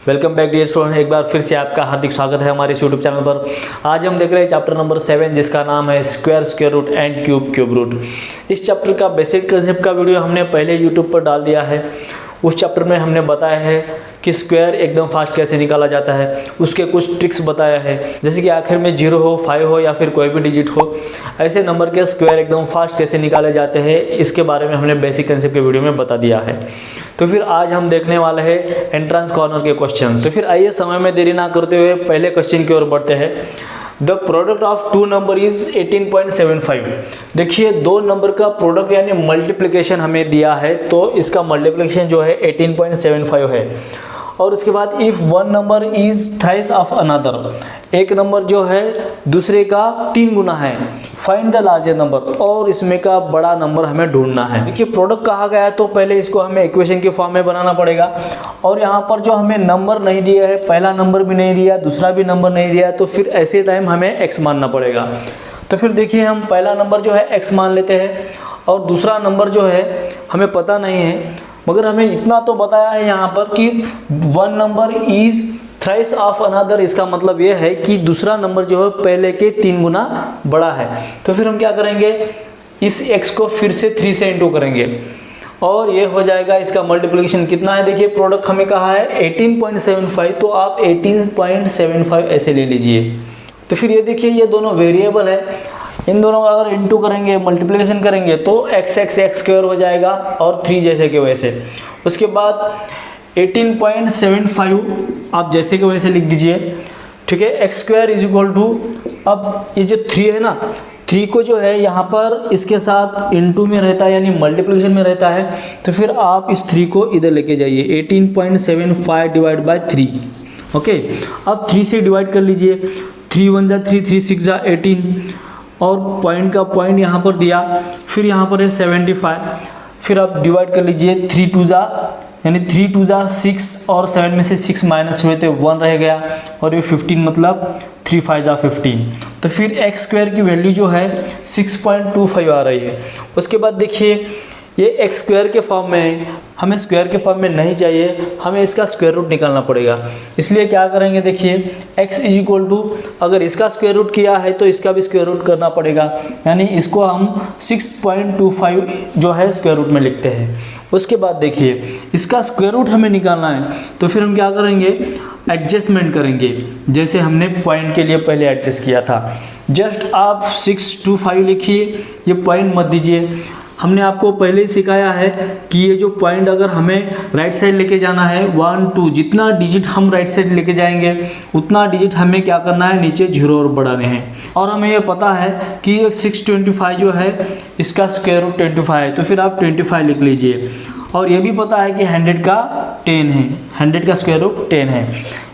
Welcome back dear student, एक बार फिर से आपका हार्दिक स्वागत है हमारे इस यूट्यूब चैनल पर। आज हम देख रहे हैं चैप्टर नंबर 7 जिसका नाम है square, square root and cube, cube root. इस चैप्टर का बेसिक कंसेप्ट का वीडियो हमने पहले यूट्यूब पर डाल दिया है। उस चैप्टर में हमने बताया है कि स्क्वायर एकदम फास्ट कैसे निकाला जाता है, उसके कुछ ट्रिक्स बताया है, जैसे कि आखिर में 0 हो, 5 हो या फिर कोई भी डिजिट हो, ऐसे नंबर के स्क्वायर एकदम फास्ट कैसे निकाले जाते हैं, इसके बारे में हमने बेसिक कंसेप्ट के वीडियो में बता दिया है। तो फिर आज हम देखने वाले हैं एंट्रेंस कॉर्नर के क्वेश्चंस। तो फिर आइए समय में देरी ना करते हुए पहले क्वेश्चन की ओर बढ़ते हैं। The product of two number is 18.75। देखिए, दो नंबर का प्रोडक्ट यानी मल्टीप्लिकेशन हमें दिया है, तो इसका मल्टीप्लिकेशन जो है 18.75 है। और उसके बाद if one number is thrice of another, एक नंबर जो है दूसरे का 3 गुना है, फाइंड द लार्जर नंबर, और इसमें का बड़ा नंबर हमें ढूंढना है। देखिए, प्रोडक्ट कहा गया है तो पहले इसको हमें इक्वेशन के फॉर्म में बनाना पड़ेगा। और यहाँ पर जो हमें नंबर नहीं दिया है, पहला नंबर भी नहीं दिया, दूसरा भी नंबर नहीं दिया, तो फिर ऐसे टाइम हमें x मानना पड़ेगा। तो फिर देखिए, हम पहला नंबर जो है x मान लेते हैं, और दूसरा नंबर जो है हमें पता नहीं है, मगर हमें इतना तो बताया है यहाँ पर कि one number is thrice of another. इसका मतलब ये है कि दूसरा नंबर जो है पहले के 3 गुना बड़ा है। तो फिर हम क्या करेंगे, इस x को फिर से 3 से इंटू करेंगे और ये हो जाएगा। इसका मल्टीप्लिकेशन कितना है, देखिए प्रोडक्ट हमें कहा है 18.75, तो आप 18.75 ऐसे ले लीजिए। तो फिर ये देखिए, ये दोनों वेरिएबल है, इन दोनों का अगर इंटू करेंगे, मल्टीप्लिकेशन करेंगे तो x स्क्वायर हो जाएगा और 3 जैसे के वैसे। उसके बाद 18.75 आप जैसे के वैसे लिख दीजिए, ठीक है। x square is equal to, अब ये जो 3 है ना, 3 को जो है यहाँ पर इसके साथ इंटू में रहता है यानी मल्टीप्लिकेशन में रहता है, तो फिर आप इस 3 को इधर लेके जाइए। 18.75 डिवाइड बाय 3, ओके। अब 3 से डिवाइड कर लीजिए, 3 1 जा 3, 3 6 जा 18, और पॉइंट का पॉइंट यहाँ पर दिया, फिर यहाँ पर है 75, फिर आप डिवाइड कर लीजिए। 3 2 जा यानी 3 2 जा 6, और 7 में से 6 माइनस हुए तो 1 रह गया, और ये 15 मतलब 3 5 जा 15। तो फिर x स्क्वायर की वैल्यू जो है 6.25 आ रही है। उसके बाद देखिए, ये x स्क्वायर के फॉर्म में है, हमें स्क्वायर के फॉर्म में नहीं चाहिए, हमें इसका स्क्वायर रूट निकालना पड़ेगा। इसलिए क्या करेंगे, देखिए x इज इक्वल टू, अगर इसका स्क्वायर रूट किया है तो इसका भी स्क्वायर रूट करना पड़ेगा, यानी इसको हम 6.25 जो है स्क्वायर रूट में लिखते हैं। उसके बाद देखिए, इसका स्क्वायर रूट हमें निकालना है, तो फिर हम क्या करेंगे, एडजस्टमेंट करेंगे, जैसे हमने पॉइंट के लिए पहले एडजस्ट किया था। जस्ट आप 625 लिखिए, ये पॉइंट मत दीजिए। हमने आपको पहले ही सिखाया है कि ये जो पॉइंट अगर हमें राइट साइड लेके जाना है, 1 2, जितना डिजिट हम राइट साइड लेके जाएंगे उतना डिजिट हमें क्या करना है, नीचे 0 और बढ़ाने हैं। और हमें ये पता है कि 625 जो है इसका स्क्वायर रूट 25 है, तो फिर आप 25 लिख लीजिए। और ये भी पता है कि 100 का 10 है, 100 का स्क्वायर रूट 10 है।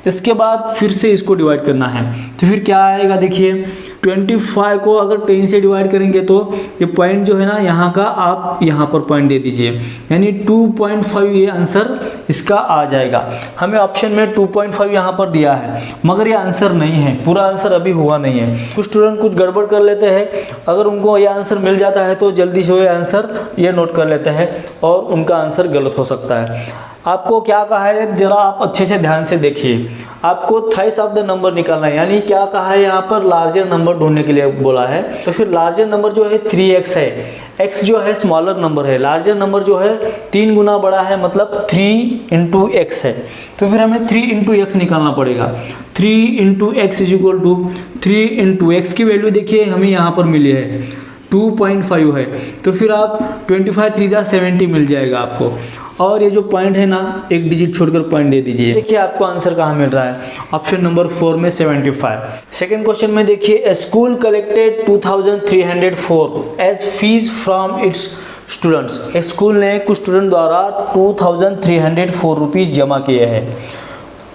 इसके बाद फिर से इसको डिवाइड करना है, तो फिर क्या आएगा, देखिए 25 को अगर 10 से डिवाइड करेंगे तो ये पॉइंट जो है ना यहाँ का, आप यहाँ पर पॉइंट दे दीजिए, यानी 2.5 ये आंसर इसका आ जाएगा। हमें ऑप्शन में 2.5 यहाँ पर दिया है, मगर ये आंसर नहीं है, पूरा आंसर अभी हुआ नहीं है। कुछ स्टूडेंट कुछ गड़बड़ कर लेते हैं, अगर उनको ये आंसर मिल जाता है तो जल्दी से ये आंसर ये नोट कर लेते हैं और उनका आंसर गलत हो सकता है। आपको क्या कहा है, जरा आप अच्छे से ध्यान से देखिए। आपको थ्राइस ऑफ द नंबर निकालना है, यानी क्या कहा है यहाँ पर, लार्जर नंबर ढूंढने के लिए बोला है। तो फिर लार्जर नंबर जो है 3x है, x जो है स्मॉलर नंबर है, लार्जर नंबर जो है 3 गुना बड़ा है, मतलब 3 इंटू x है। तो फिर हमें 3 इंटू x निकालना पड़ेगा। 3 into x is equal to 3 into x की वैल्यू देखिए हमें यहाँ पर मिली है 2.5 है, तो फिर आप 25 3 जा 70 मिल जाएगा आपको। और ये जो पॉइंट है ना, एक डिजिट छोड़कर पॉइंट दे दीजिए। देखिए आपको आंसर कहाँ मिल रहा है, ऑप्शन नंबर 4 में 75। सेकंड क्वेश्चन में देखिए, a school collected 2304 as fees from its students. एक स्कूल ने कुछ स्टूडेंट द्वारा 2304 रुपीज़ जमा किए हैं।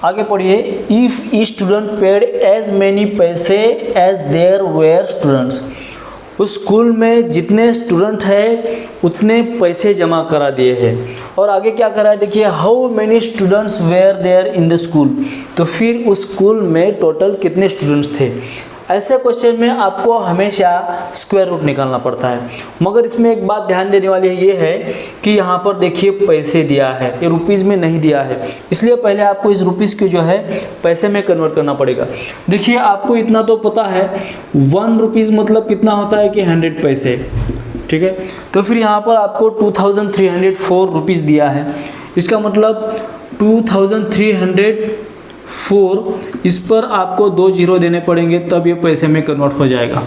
आगे पढ़िए, if each student paid as many paise as there were students. उस स्कूल में जितने स्टूडेंट हैं उतने पैसे जमा करा दिए हैं। और आगे क्या करा है, देखिए how many students were there in the school. तो फिर उस स्कूल में टोटल कितने स्टूडेंट्स थे। ऐसे क्वेश्चन में आपको हमेशा स्क्वायर रूट निकालना पड़ता है। मगर इसमें एक बात ध्यान देने वाली है, ये है कि यहाँ पर देखिए पैसे दिया है, ये रुपीज़ में नहीं दिया है, इसलिए पहले आपको इस रुपीज़ को जो है पैसे में कन्वर्ट करना पड़ेगा। देखिए आपको इतना तो पता है 1 रुपीज़ मतलब कितना होता है कि 100 पैसे, ठीक है। तो फिर यहाँ पर आपको 2304 रुपीज़ दिया है, इसका मतलब 2304, इस पर आपको 2 जीरो देने पड़ेंगे तब ये पैसे में कन्वर्ट हो जाएगा।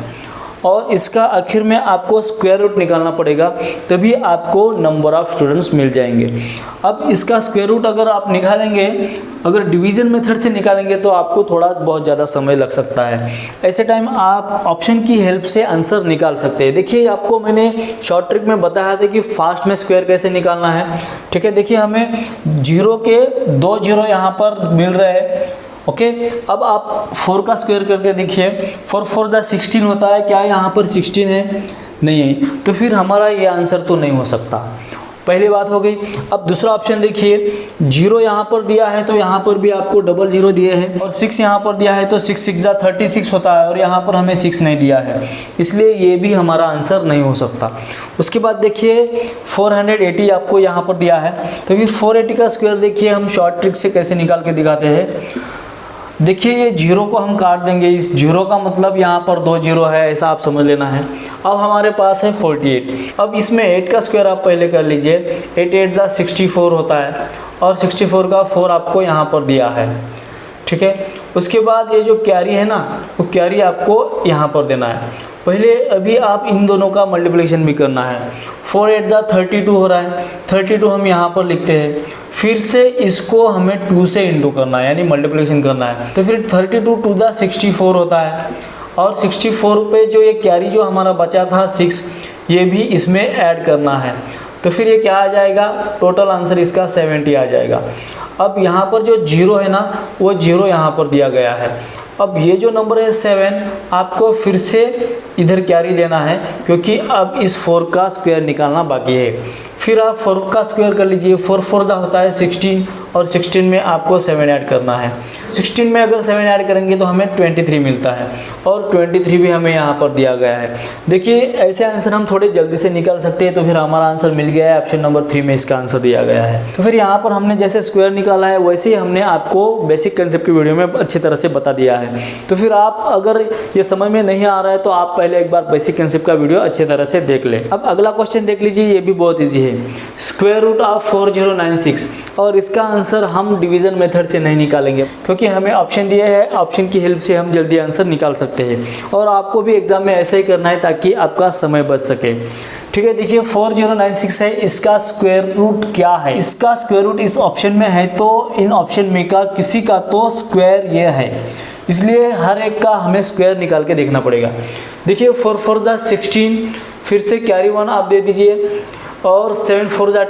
और इसका आखिर में आपको स्क्वायर रूट निकालना पड़ेगा, तभी आपको नंबर ऑफ़ स्टूडेंट्स मिल जाएंगे। अब इसका स्क्वायर रूट अगर आप निकालेंगे, अगर डिवीज़न मेथड से निकालेंगे तो आपको थोड़ा बहुत ज़्यादा समय लग सकता है। ऐसे टाइम आप ऑप्शन की हेल्प से आंसर निकाल सकते हैं। देखिए आपको मैंने शॉर्ट ट्रिक में बताया था कि फास्ट में स्क्वायर कैसे निकालना है, ठीक है। देखिए हमें जीरो के 2 जीरो यहाँ पर मिल रहे हैं, ओके। अब आप 4 का स्क्वायर करके देखिए, 4 4 जा 16 होता है, क्या यहाँ पर 16 है? नहीं है, तो फिर हमारा ये आंसर तो नहीं हो सकता, पहली बात हो गई। अब दूसरा ऑप्शन देखिए, 0 यहाँ पर दिया है तो यहाँ पर भी आपको डबल 0 दिए हैं, और 6 यहाँ पर दिया है तो 6 6 जा 36 होता है, और यहाँ पर हमें 6 नहीं दिया है, इसलिए ये भी हमारा आंसर नहीं हो सकता। उसके बाद देखिए 480 आपको यहाँ पर दिया है, तो फिर 480 का स्क्वायर देखिए हम शॉर्ट ट्रिक से कैसे निकाल के दिखाते हैं। देखिए ये 0 को हम काट देंगे, इस 0 का मतलब यहाँ पर 2 जीरो है, ऐसा आप समझ लेना है। अब हमारे पास है 48, अब इसमें 8 का स्क्वायर आप पहले कर लीजिए, 8 8 जा 64 होता है, और 64 का 4 आपको यहाँ पर दिया है, ठीक है। उसके बाद ये जो कैरी है ना, वो कैरी आपको यहाँ पर देना है। पहले अभी आप इन दोनों का मल्टीप्लिकेशन भी करना है। 4 8 जा 32 हो रहा है, 32 हम यहाँ पर लिखते हैं, फिर से इसको हमें 2 से इंटू करना है, यानी मल्टीप्लिकेशन करना है। तो फिर 32 2 जा 64 होता है, और 64 पे जो ये कैरी जो हमारा बचा था 6, ये भी इसमें ऐड करना है। तो फिर ये क्या आ जाएगा, टोटल आंसर इसका 70 आ जाएगा। अब यहाँ पर जो 0 है ना, वो 0 यहाँ पर दिया गया है। अब ये जो नंबर है 7, आपको फिर से इधर कैरी लेना है, क्योंकि अब इस 4 का स्क्वायर निकालना बाकी है। फिर आप 4 का स्क्वायर कर लीजिए, 4 4 जा होता है 16, और 16 में आपको 7 ऐड करना है। 16 में अगर 7 ऐड करेंगे तो हमें 23 मिलता है, और 23 भी हमें यहाँ पर दिया गया है। देखिए ऐसे आंसर हम थोड़े जल्दी से निकाल सकते हैं, तो फिर हमारा आंसर मिल गया है, ऑप्शन नंबर 3 में इसका आंसर दिया गया है। तो फिर यहाँ पर हमने जैसे स्क्वायर निकाला है, वैसे ही हमने आपको बेसिक कंसेप्ट की वीडियो में अच्छी तरह से बता दिया है। तो फिर आप अगर ये समझ में नहीं आ रहा है तो आप पहले एक बार बेसिक कंसेप्ट का वीडियो अच्छी तरह से देख लें। अब अगला क्वेश्चन देख लीजिए, ये भी बहुत ईजी है, स्क्वायर रूट ऑफ 4096, और इसका आंसर हम डिवीजन मेथड से नहीं निकालेंगे, क्योंकि हमें ऑप्शन दिए हैं, ऑप्शन की हेल्प से हम जल्दी आंसर निकाल सकते हैं। और आपको भी एग्जाम में ऐसा ही करना है ताकि आपका समय बच सके, ठीक है। देखिए 4096 है, इसका स्क्वायर रूट क्या है? इसका स्क्वायर रूट इस ऑप्शन में है, तो इन ऑप्शन में का किसी का तो स्क्वायर ये है, इसलिए हर एक का हमें स्क्वायर निकाल के देखना पड़ेगा। देखिए 4 4 जा 16, फिर से कैरी 1 आप दे दीजिए, और 7 4 जा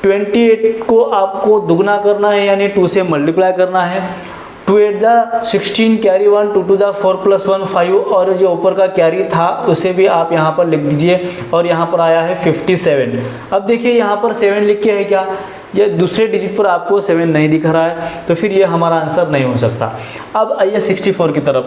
28 को आपको दुगना करना है, यानी 2 से मल्टीप्लाई करना है। 2 8 जा 16, कैरी 1, 2 2 जा 4 + 1 5, और जो ऊपर का कैरी था उसे भी आप यहाँ पर लिख दीजिए, और यहाँ पर आया है 57। अब देखिए यहाँ पर 7 लिख के है क्या, ये दूसरे डिजिट पर आपको 7 नहीं दिख रहा है, तो फिर ये हमारा आंसर नहीं हो सकता। अब आइए 64 की तरफ,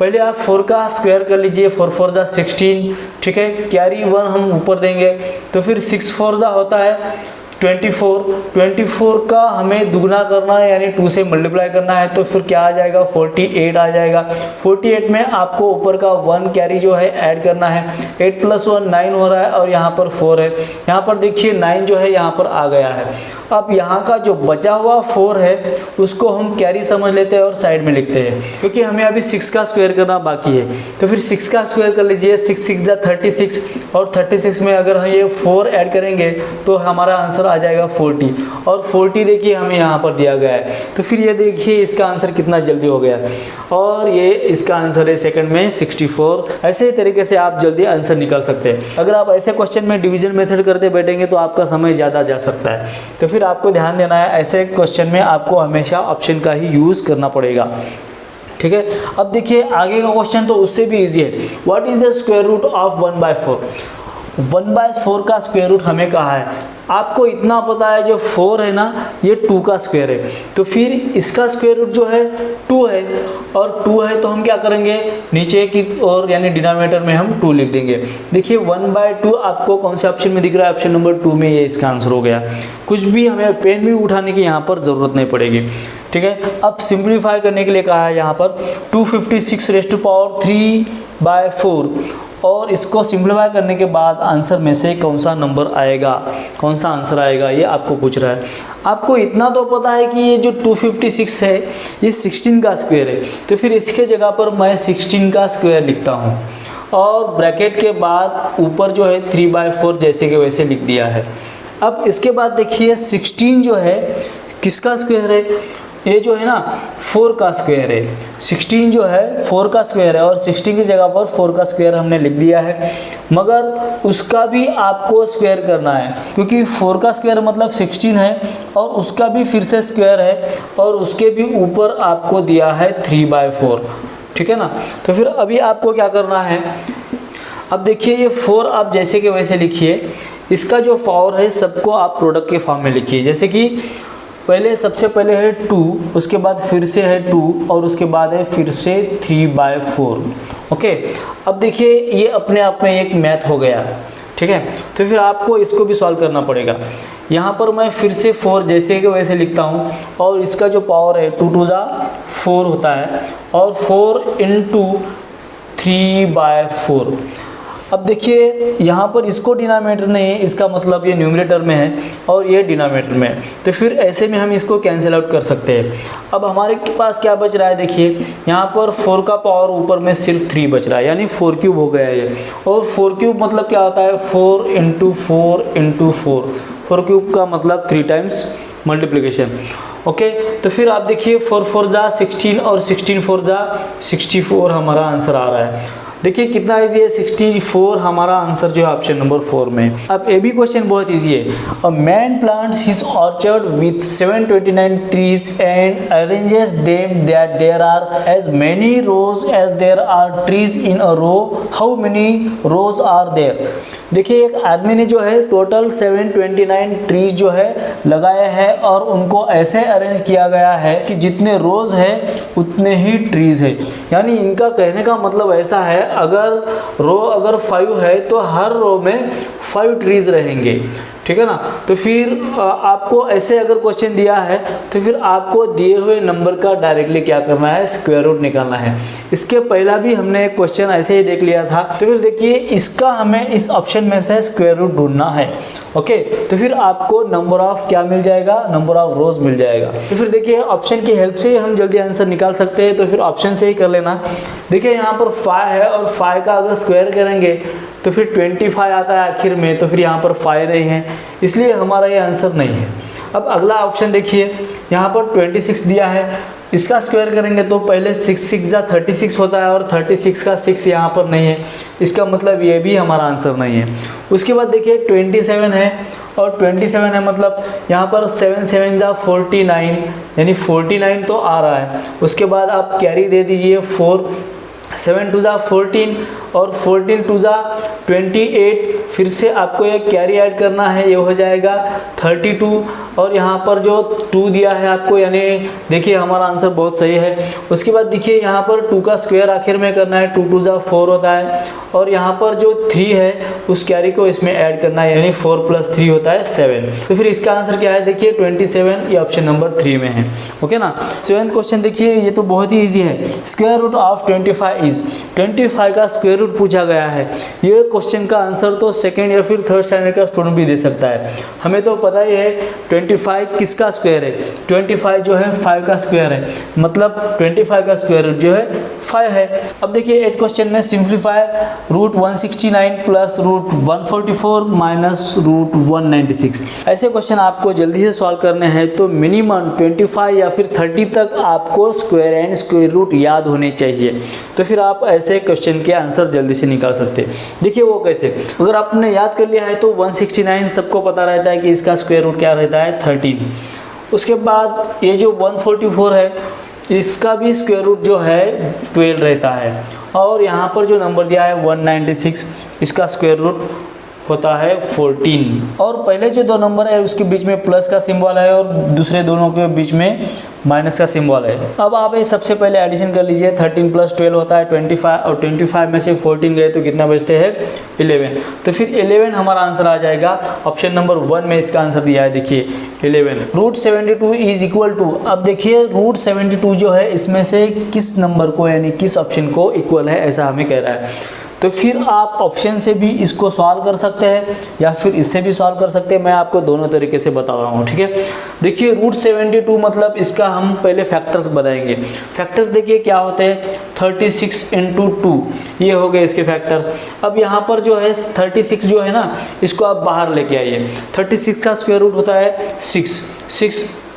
पहले आप 4 का स्क्वायर कर लीजिए, 4 4 जा 16, ठीक है। कैरी 1 हम ऊपर देंगे, तो फिर 6 4 जा होता है 24 का हमें दुगना करना है, यानी 2 से मल्टीप्लाई करना है, तो फिर क्या आ जाएगा, 48 आ जाएगा। 48 में आपको ऊपर का 1 कैरी जो है ऐड करना है, 8 + 1 9 हो रहा है, और यहाँ पर 4 है, यहाँ पर देखिए 9 जो है यहाँ पर आ गया है। अब यहाँ का जो बचा हुआ 4 है उसको हम कैरी समझ लेते हैं और साइड में लिखते हैं, क्योंकि हमें अभी 6 का स्क्वायर करना बाकी है। तो फिर 6 का स्क्वायर कर लीजिए, 6 6 जा 36, और 36 में अगर हम ये 4 ऐड करेंगे तो हमारा आंसर आ जाएगा 40, और 40 देखिए हमें यहाँ पर दिया गया है। तो फिर ये देखिए इसका आंसर कितना जल्दी हो गया, और ये इसका आंसर है सेकंड में 64। ऐसे ही तरीके से आप जल्दी आंसर निकाल सकते हैं। अगर आप ऐसे क्वेश्चन में डिवीजन मेथड करते बैठेंगे तो आपका समय ज़्यादा जा सकता है। तो फिर आपको ध्यान देना है, ऐसे क्वेश्चन में आपको हमेशा ऑप्शन का ही यूज़ करना पड़ेगा, ठीक है। अब देखिए आगे का क्वेश्चन तो उससे भी इजी है। What is the square root of 1/4? 1/4 का स्क्वायर रूट हमें कहा है, आपको इतना पता है जो 4 है ना ये 2 का स्क्वायर है, तो फिर इसका स्क्वायर रूट जो है 2 है, और 2 है तो हम क्या करेंगे नीचे की और यानी डिनोमिनेटर में हम 2 लिख देंगे। देखिए 1/2 आपको कौन से ऑप्शन में दिख रहा है, ऑप्शन नंबर 2 में, ये इसका आंसर हो गया। कुछ भी हमें पेन भी उठाने की यहाँ पर ज़रूरत नहीं पड़ेगी, ठीक है। अब सिंप्लीफाई करने के लिए कहा है यहाँ पर 256⁴ और इसको सिंप्लीफाई करने के बाद आंसर में से कौन सा नंबर आएगा, कौन सा आंसर आएगा, ये आपको पूछ रहा है। आपको इतना तो पता है कि ये जो 256 है ये 16 का स्क्वायर है, तो फिर इसके जगह पर मैं 16 का स्क्वायर लिखता हूँ और ब्रैकेट के बाद ऊपर जो है 3/4 जैसे कि वैसे लिख दिया है। अब इसके बाद देखिए 16 जो है किसका स्क्वायर है, ये जो है ना 4 का स्क्वायर है। 16 जो है 4 का स्क्वायर है और 16 की जगह पर 4 का स्क्वायर हमने लिख दिया है, मगर उसका भी आपको स्क्वायर करना है क्योंकि 4 का स्क्वायर मतलब 16 है और उसका भी फिर से स्क्वायर है और उसके भी ऊपर आपको दिया है 3/4, ठीक है ना। तो फिर अभी आपको क्या करना है, अब देखिए ये 4 आप जैसे कि वैसे लिखिए, इसका जो पावर है सबको आप प्रोडक्ट के फॉर्म में लिखिए। जैसे कि सबसे पहले है 2, उसके बाद फिर से है 2 और उसके बाद है फिर से 3/4, ओके। अब देखिए ये अपने आप में एक मैथ हो गया, ठीक है। तो फिर आपको इसको भी सॉल्व करना पड़ेगा। यहाँ पर मैं फिर से 4 जैसे कि वैसे लिखता हूँ और इसका जो पावर है 2 2 4 होता है और 4 × 3/4। अब देखिए यहाँ पर इसको डिनोमिनेटर नहीं है, इसका मतलब ये न्यूमरेटर में है और ये डिनोमिनेटर में है, तो फिर ऐसे में हम इसको कैंसिल आउट कर सकते हैं। अब हमारे पास क्या बच रहा है, देखिए यहाँ पर 4 का पावर ऊपर में सिर्फ 3 बच रहा है, यानी 4³ हो गया है ये। और 4³ मतलब क्या होता है, 4 × 4 × 4, 4³ का मतलब 3 टाइम्स मल्टीप्लिकेशन, ओके। तो फिर आप देखिए 4 4 जा 16 और 16 4 जा 64 हमारा आंसर आ रहा है। देखिए कितना इजी है, 64 हमारा आंसर जो है ऑप्शन नंबर 4 में। अब ये भी क्वेश्चन बहुत इजी है। A man plants his orchard with 729 trees and arranges them that there are as many rows as there are trees in a row, how many rows are there. देखिए एक आदमी ने जो है टोटल 729 ट्रीज जो है लगाए हैं और उनको ऐसे अरेंज किया गया है कि जितने रोज है उतने ही ट्रीज है। यानी इनका कहने का मतलब ऐसा है, अगर 5 है तो हर रो में 5 ट्रीज रहेंगे, ठीक है ना। तो फिर आपको ऐसे अगर क्वेश्चन दिया है तो फिर आपको दिए हुए नंबर का डायरेक्टली क्या करना है, स्क्वायर रूट निकालना है। इसके पहला भी हमने एक क्वेश्चन ऐसे ही देख लिया था, तो फिर देखिए इसका हमें इस ऑप्शन में से स्क्वायर रूट ढूंढना है, ओके। तो फिर आपको नंबर ऑफ क्या मिल जाएगा, नंबर ऑफ रोज मिल जाएगा। तो फिर देखिए ऑप्शन की हेल्प से ही हम जल्दी आंसर निकाल सकते हैं, तो फिर ऑप्शन से ही कर लेना। देखिए यहाँ पर 5 है और 5 का अगर स्क्वायर करेंगे तो फिर 25 आता है आखिर में, तो फिर यहाँ पर 5 नहीं है, इसलिए हमारा ये आंसर नहीं है। अब अगला ऑप्शन देखिए, यहाँ पर 26 दिया है, इसका स्क्वायर करेंगे तो पहले 6 6 जा 36 होता है और 36 का 6 यहाँ पर नहीं है, इसका मतलब ये भी हमारा आंसर नहीं है। उसके बाद देखिए 27 है और 27 है मतलब यहाँ पर 7 7 जा 49, यानी 49 तो आ रहा है। उसके बाद आप कैरी दे दीजिए 4, 7 2 जा 14 और 14 2 जा 28, फिर से आपको ये कैरी ऐड करना है, ये हो जाएगा 32 और यहाँ पर जो 2 दिया है आपको, यानी देखिए हमारा आंसर बहुत सही है। उसके बाद देखिए यहाँ पर 2 का स्क्वायर आखिर में करना है, 2 2 जा 4 होता है और यहाँ पर जो 3 है उस कैरी को इसमें ऐड करना है, यानी 4 + 3 होता है 7। तो फिर इसका आंसर क्या है, देखिए 27, ये ऑप्शन नंबर 3 में है, ओके ना। 7th क्वेश्चन देखिए, ये तो बहुत ही ईजी है। स्क्वायर रूट ऑफ 25 इज, 25 का स्क्वायर रूट पूछा गया है। ये क्वेश्चन का आंसर तो सेकेंड या फिर थर्ड स्टैंडर्ड का स्टूडेंट भी दे सकता है। हमें तो पता ही है 25 किसका स्क्वायर है, 25 जो है 5 का स्क्वायर है, मतलब 25 का स्क्वायर रूट जो है 5 है। अब देखिए 8th क्वेश्चन में simplify root 169 plus root 144 minus root 196। ऐसे क्वेश्चन आपको जल्दी से सॉल्व करने हैं तो मिनिमम 25 या फिर 30 तक आपको स्क्वायर एंड स्क्वायर रूट याद होने चाहिए, तो फिर आप ऐसे क्वेश्चन के आंसर जल्दी से निकाल सकते हैं। देखिए वो कैसे, अगर आपने याद कर लिया है तो 169 सबको पता रहता है कि इसका स्क्वायर रूट क्या रहता है, 13। उसके बाद ये जो 144 है इसका भी स्क्वायर रूट जो है 12 रहता है और यहाँ पर जो नंबर दिया है 196, इसका स्क्वायर रूट होता है 14। और पहले जो दो नंबर है उसके बीच में प्लस का सिंबल है और दूसरे दोनों के बीच में माइनस का सिंबल है। अब आप ये सबसे पहले एडिशन कर लीजिए। 13 + 12 होता है 25 और 25 में से 14 गए तो कितना बचते हैं 11। तो फिर 11 हमारा आंसर आ जाएगा। ऑप्शन नंबर 1 में इसका आंसर दिया है, देखिए 11। √72 इज इक्वल टू, अब देखिए √72 जो है इसमें से किस नंबर को यानी किस ऑप्शन को इक्वल है ऐसा हमें कह रहा है। तो फिर आप ऑप्शन से भी इसको सॉल्व कर सकते हैं या फिर इससे भी सॉल्व कर सकते हैं। मैं आपको दोनों तरीके से बता रहा हूँ, ठीक है। देखिए √72 मतलब इसका हम पहले फैक्टर्स बनाएंगे। फैक्टर्स देखिए क्या होते हैं, 36 × 2 ये हो गए इसके फैक्टर्स। अब यहाँ पर जो है 36 जो है ना, इसको आप बाहर लेके आइए। 36 का स्क्वायर रूट होता है 6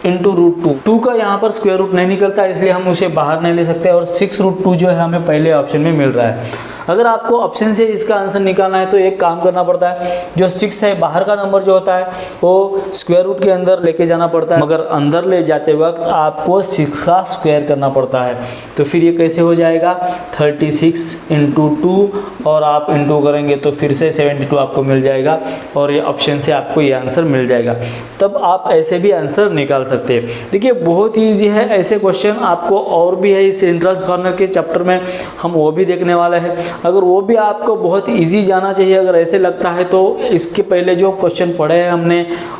× √2। 2 का यहाँ पर स्क्वायर रूट नहीं निकलता, इसलिए हम उसे बाहर नहीं ले सकते। और 6 √2 जो है हमें पहले ऑप्शन में मिल रहा है। अगर आपको ऑप्शन से इसका आंसर निकालना है तो एक काम करना पड़ता है, जो 6 है बाहर का नंबर जो होता है वो स्क्वायर रूट के अंदर लेके जाना पड़ता है, मगर अंदर ले जाते वक्त आपको 6 का स्क्वायर करना पड़ता है। तो फिर ये कैसे हो जाएगा, 36 × 2 और आप इंटू करेंगे तो फिर से 72 आपको मिल जाएगा और ये ऑप्शन से आपको ये आंसर मिल जाएगा। तब आप ऐसे भी आंसर निकाल सकते हैं। देखिए बहुत ही ईजी है, ऐसे क्वेश्चन आपको और भी है इस एंट्रेंस कॉर्नर के चैप्टर में, हम वो भी देखने वाले हैं। अगर वो भी आपको बहुत इजी जाना चाहिए, अगर ऐसे लगता है तो इसके पहले जो क्वेश्चन पढ़े हैं हमने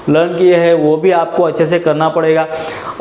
लर्न किए हैं वो भी आपको अच्छे से करना पड़ेगा।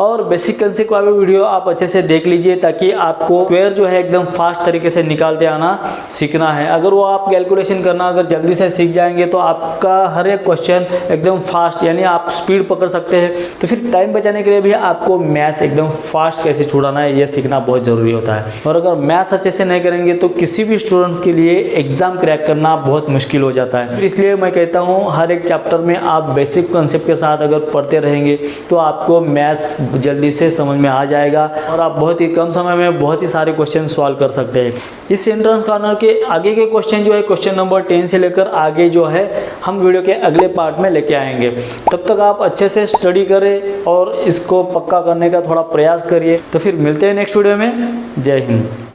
और बेसिक कंसेप्ट वाले वीडियो आप अच्छे से देख लीजिए ताकि आपको स्क्वायर जो है एकदम फास्ट तरीके से निकालते आना सीखना है। अगर वो आप कैलकुलेशन करना अगर जल्दी से सीख जाएंगे तो आपका हर एक क्वेश्चन एकदम फास्ट यानी आप स्पीड पकड़ सकते हैं। तो फिर टाइम बचाने के लिए भी आपको मैथ्स एकदम फास्ट कैसे छुड़ाना है ये सीखना बहुत ज़रूरी होता है। और अगर मैथ्स अच्छे से नहीं करेंगे तो किसी भी स्टूडेंट के लिए एग्जाम क्रैक करना बहुत मुश्किल हो जाता है। इसलिए मैं कहता हूँ हर एक चैप्टर में आप बेसिक कॉन्सेप्ट के साथ अगर पढ़ते रहेंगे तो आपको मैथ्स जल्दी से समझ में आ जाएगा और आप बहुत ही कम समय में बहुत ही सारे क्वेश्चन सॉल्व कर सकते हैं। इस एंट्रेंस कॉर्नर के आगे के क्वेश्चन जो है क्वेश्चन नंबर 10 से लेकर आगे जो है हम वीडियो के अगले पार्ट में लेके आएंगे। तब तक आप अच्छे से स्टडी करें और इसको पक्का करने का थोड़ा प्रयास करिए। तो फिर मिलते हैं नेक्स्ट वीडियो में। जय हिंद।